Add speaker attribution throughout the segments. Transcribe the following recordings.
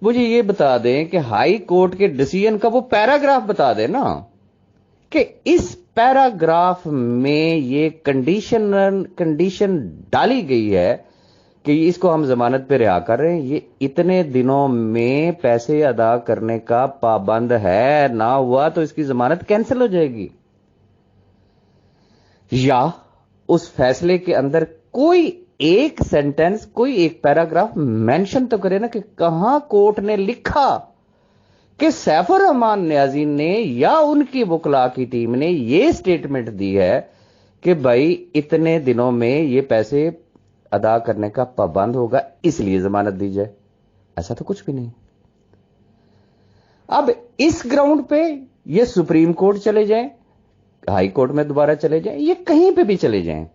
Speaker 1: मुझे ये बता दें कि हाई कोर्ट के डिसीजन का वो पैराग्राफ बता दें ना, कि इस पैराग्राफ में ये कंडीशन डाली गई है कि इसको हम जमानत पे रिहा कर रहे हैं, ये इतने दिनों में पैसे अदा करने का पाबंद है, ना हुआ तो इसकी जमानत कैंसिल हो जाएगी। या उस फैसले के अंदर कोई एक सेंटेंस, कोई एक पैराग्राफ मेंशन तो करे ना कि कहां कोर्ट ने लिखा कि सैफुर रहमान नियाजी ने या उनकी वकला की टीम ने यह स्टेटमेंट दी है कि भाई इतने दिनों में ये पैसे अदा करने का पाबंद होगा, इसलिए जमानत दी जाए। ऐसा तो कुछ भी नहीं। अब इस ग्राउंड पे ये सुप्रीम कोर्ट चले जाएं, हाई कोर्ट में दोबारा चले जाएं, ये कहीं पे भी चले जाएं,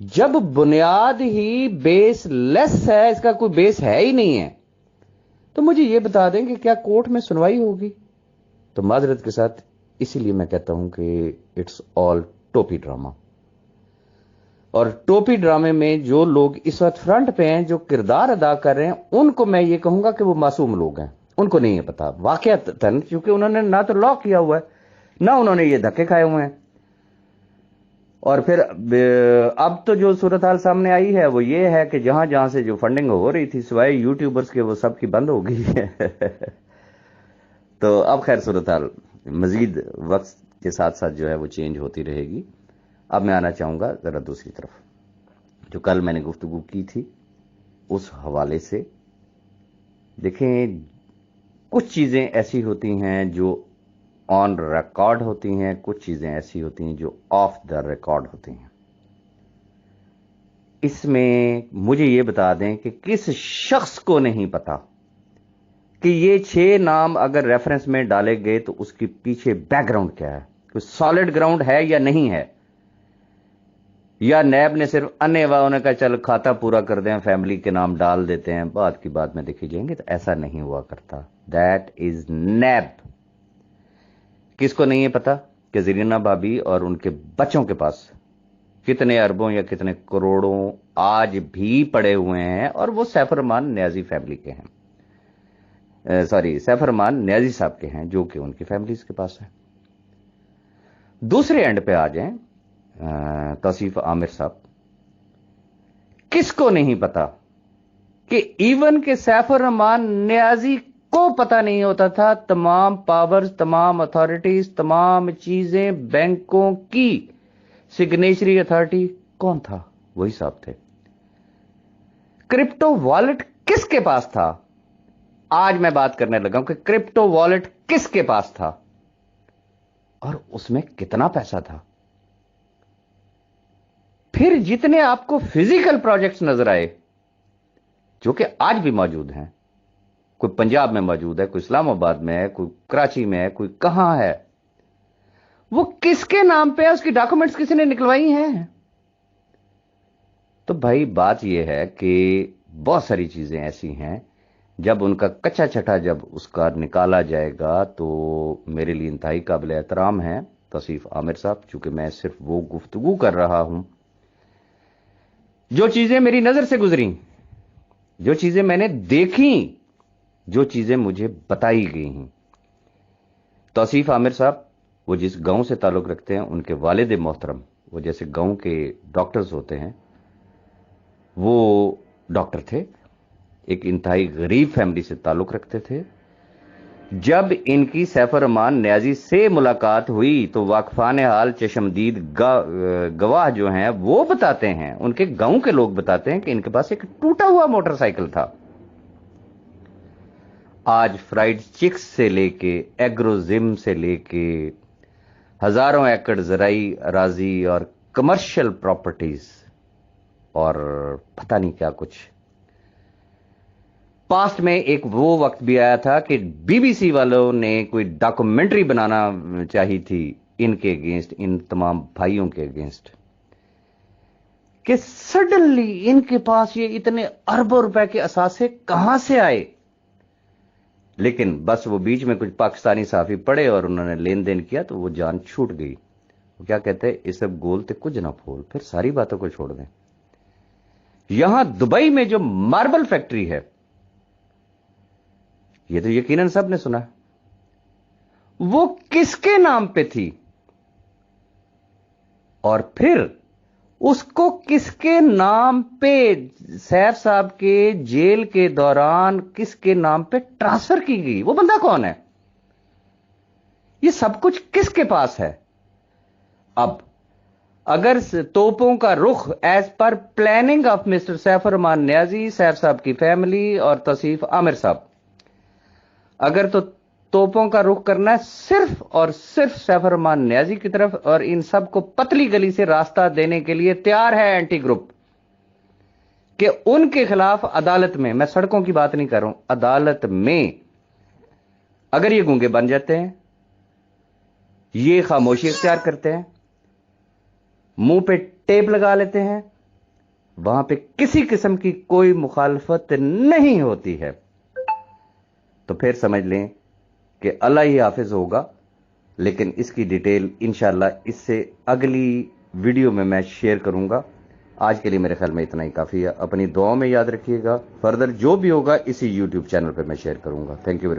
Speaker 1: जब बुनियाद ही बेसलेस है, इसका कोई बेस है ही नहीं है, तो मुझे यह बता दें कि क्या कोर्ट में सुनवाई होगी? तो माजरत के साथ इसीलिए मैं कहता हूं कि इट्स ऑल टोपी ड्रामा। और टोपी ड्रामे में जो लोग इस वक्त फ्रंट पे हैं, जो किरदार अदा कर रहे हैं, उनको मैं ये कहूंगा कि वो मासूम लोग हैं, उनको नहीं है पता वाकयातन, क्योंकि उन्होंने ना तो लॉ किया हुआ है, ना उन्होंने ये धक्के खाए हुए हैं। और फिर अब तो जो सूरत हाल सामने आई है वो ये है कि जहां जहां से जो फंडिंग हो रही थी सिवाय यूट्यूबर्स के, वो सब की बंद हो गई है। तो अब खैर सूरत हाल मजीद वक्त के साथ साथ जो है वो चेंज होती रहेगी। अब मैं आना चाहूंगा जरा दूसरी तरफ, जो कल मैंने गुफ्तगू की थी उस हवाले से। देखें, कुछ चीजें ऐसी होती हैं जो ऑन रिकॉर्ड होती हैं, कुछ चीजें ऐसी होती हैं जो ऑफ द रिकॉर्ड होती हैं। इसमें मुझे यह बता दें कि किस शख्स को नहीं पता कि ये 6 नाम अगर रेफरेंस में डाले गए तो उसके पीछे बैकग्राउंड क्या है, कोई सॉलिड ग्राउंड है या नहीं है, या नैब ने सिर्फ अन्यवा उन्हें कहा चल खाता पूरा कर दें, फैमिली के नाम डाल देते हैं, बात की बात में देखी जाएंगे। तो ऐसा नहीं हुआ करता। दैट इज नैब। किसको नहीं है पता कि ज़रीना भाभी और उनके बच्चों के पास कितने अरबों या कितने करोड़ों आज भी पड़े हुए हैं, और वो सैफुर रहमान नियाजी फैमिली के हैं, सैफुर रहमान नियाजी साहब के हैं, जो कि उनकी फैमिलीज के पास है। दूसरे एंड पे आ जाएं तौसीफ आमिर साहब। किसको नहीं पता कि इवन के सैफुर रहमान नियाजी को पता नहीं होता था तमाम पावर्स, तमाम अथॉरिटीज, तमाम चीजें, बैंकों की सिग्नेचरी अथॉरिटी कौन था? वही साहब थे। क्रिप्टो वॉलेट किसके पास था? आज मैं बात करने लगा हूं कि क्रिप्टो वॉलेट किसके पास था और उसमें कितना पैसा था। फिर जितने आपको फिजिकल प्रोजेक्ट्स नजर आए, जो कि आज भी मौजूद हैं, कोई पंजाब में मौजूद है, कोई इस्लामाबाद में है, कोई कराची में है, कोई कहां है, वो किसके नाम पे है, उसकी डॉक्यूमेंट्स किसी ने निकलवाई हैं? तो भाई बात यह है कि बहुत सारी चीजें ऐसी हैं, जब उनका कच्चा छठा जब उसका निकाला जाएगा तो मेरे लिए इंतहाई काबिल एहतराम है तौसीफ आमिर साहब, चूंकि मैं सिर्फ वो गुफ्तगू कर रहा हूं जो चीजें मेरी नजर से गुजरी, जो चीजें मैंने देखी, जो चीजें मुझे बताई गई हैं। तौसीफ आमिर साहब वो जिस गांव से ताल्लुक रखते हैं, उनके वालिद मोहतरम वो जैसे गांव के डॉक्टर्स होते हैं, वो डॉक्टर थे, एक इंतहाई गरीब फैमिली से ताल्लुक रखते थे। जब इनकी सैफुर रहमान नियाजी से मुलाकात हुई तो वाकफान हाल चशमदीद गवाह जो हैं वो बताते हैं, उनके गांव के लोग बताते हैं कि इनके पास एक टूटा हुआ मोटरसाइकिल था। आज फ्राइड चिक्स से लेके एग्रोजिम से लेके हजारों एकड़ ज़राई अराजी और कमर्शियल प्रॉपर्टीज और पता नहीं क्या कुछ। पास्ट में एक वो वक्त भी आया था कि बीबीसी वालों ने कोई डॉक्यूमेंट्री बनाना चाहिए थी इनके अगेंस्ट, इन तमाम भाइयों के अगेंस्ट, कि सडनली इनके पास ये इतने अरबों रुपए के असासे कहां से आए। लेकिन बस वो बीच में कुछ पाकिस्तानी साफी पड़े और उन्होंने लेन देन किया तो वो जान छूट गई। वो क्या कहते हैं, इस सब गोल ते कुछ ना फोल, फिर सारी बातों को छोड़ दें। यहां दुबई में जो मार्बल फैक्ट्री है ये तो यकीनन सब ने सुना। वो किसके नाम पे थी और फिर उसको किसके नाम पे सैफ साहब के जेल के दौरान किसके नाम पे ट्रांसफर की गई, वो बंदा कौन है, ये सब कुछ किसके पास है। अब अगर तोपों का रुख एज पर planning of mister Saifur Rahman Niazi, Saif साहब की फैमिली और तौसीफ आमिर साहब, अगर तो तोपों का रुख करना है सिर्फ और सिर्फ सैफुर रहमान नियाजी की तरफ और इन सब को पतली गली से रास्ता देने के लिए तैयार है एंटी ग्रुप कि उनके खिलाफ अदालत में, मैं सड़कों की बात नहीं कर रहा हूं, अदालत में अगर ये गूंगे बन जाते हैं, ये खामोशी इख्तियार करते हैं, मुंह पे टेप लगा लेते हैं, वहां पे किसी किस्म की कोई मुखालफत नहीं होती है, तो फिर समझ लें कि अल्लाह ही हाफिज होगा। लेकिन इसकी डिटेल इंशाल्लाह इससे अगली वीडियो में मैं शेयर करूंगा। आज के लिए मेरे ख्याल में इतना ही काफी है। अपनी दुआओं में याद रखिएगा। फर्दर जो भी होगा इसी यूट्यूब चैनल पर मैं शेयर करूंगा। Thank you.